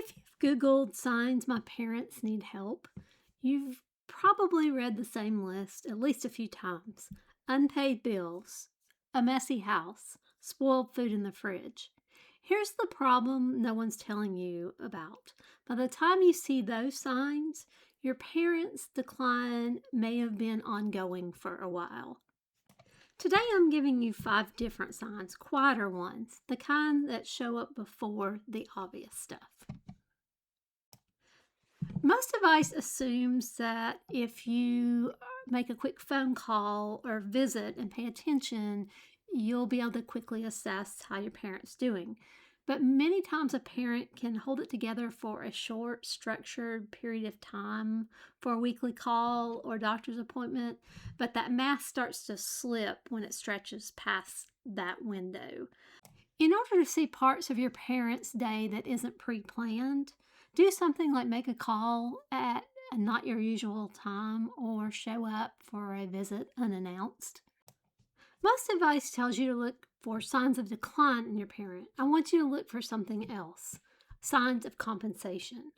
If you've Googled signs my parents need help, you've probably read the same list at least a few times. Unpaid bills, a messy house, spoiled food in the fridge. Here's the problem no one's telling you about. By the time you see those signs, your parents' decline may have been ongoing for a while. Today I'm giving you 5 different signs, quieter ones, the kind that show up before the obvious stuff. Most advice assumes that if you make a quick phone call or visit and pay attention, you'll be able to quickly assess how your parent's doing. But many times a parent can hold it together for a short, structured period of time for a weekly call or doctor's appointment, but that mask starts to slip when it stretches past that window. In order to see parts of your parents' day that isn't pre-planned, do something like make a call at a not your usual time or show up for a visit unannounced. Most advice tells you to look for signs of decline in your parent. I want you to look for something else, signs of compensation.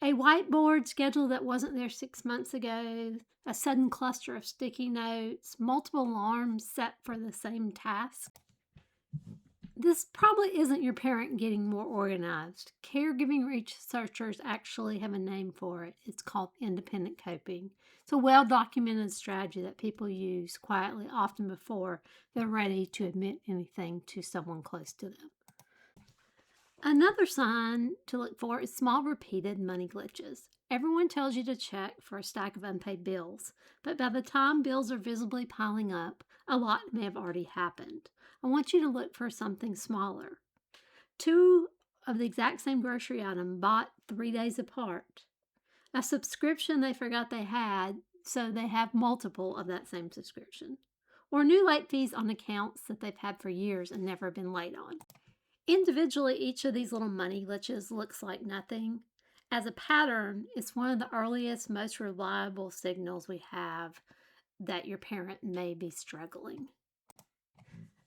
A whiteboard schedule that wasn't there 6 months ago, a sudden cluster of sticky notes, multiple alarms set for the same task. This probably isn't your parent getting more organized. Caregiving researchers actually have a name for it. It's called independent coping. It's a well-documented strategy that people use quietly, often before they're ready to admit anything to someone close to them. Another sign to look for is small repeated money glitches. Everyone tells you to check for a stack of unpaid bills, but by the time bills are visibly piling up, a lot may have already happened. I want you to look for something smaller. 2 of the exact same grocery item bought 3 days apart. A subscription they forgot they had, so they have multiple of that same subscription. Or new late fees on accounts that they've had for years and never been late on. Individually, each of these little money glitches looks like nothing. As a pattern, it's one of the earliest, most reliable signals we have that your parent may be struggling.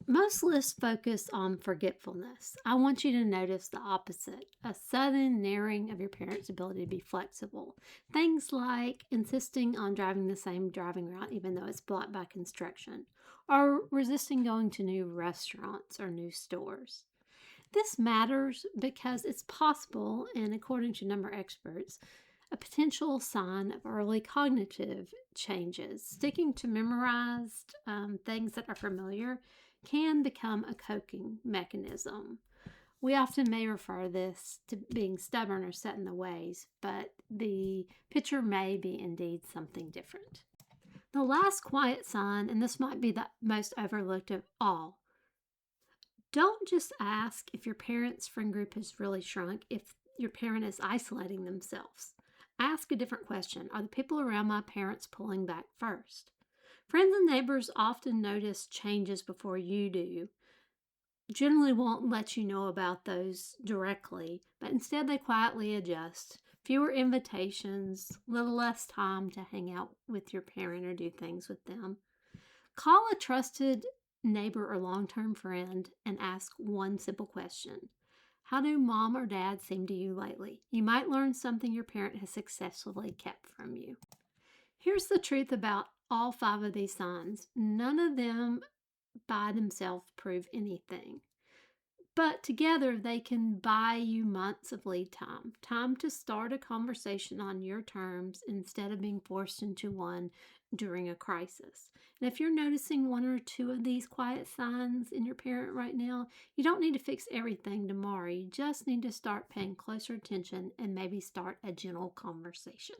Most lists focus on forgetfulness. I want you to notice the opposite, a sudden narrowing of your parent's ability to be flexible. Things like insisting on driving the same driving route even though it's blocked by construction, or resisting going to new restaurants or new stores. This matters because it's possible, and according to a number of experts, a potential sign of early cognitive changes. Sticking to memorized things that are familiar can become a coping mechanism. We often may refer this to being stubborn or set in the ways, but the picture may be indeed something different. The last quiet sign, and this might be the most overlooked of all, don't just ask if your parent's friend group has really shrunk, if your parent is isolating themselves. Ask a different question. Are the people around my parents pulling back first? Friends and neighbors often notice changes before you do. Generally won't let you know about those directly, but instead they quietly adjust. Fewer invitations, little less time to hang out with your parent or do things with them. Call a trusted neighbor or long-term friend and ask one simple question. How do mom or dad seem to you lately? You might learn something your parent has successfully kept from you. Here's the truth about all 5 of these signs. None of them by themselves prove anything. But together they can buy you months of lead time. Time to start a conversation on your terms instead of being forced into one during a crisis. And if you're noticing 1 or 2 of these quiet signs in your parent right now, you don't need to fix everything tomorrow. You just need to start paying closer attention and maybe start a gentle conversation.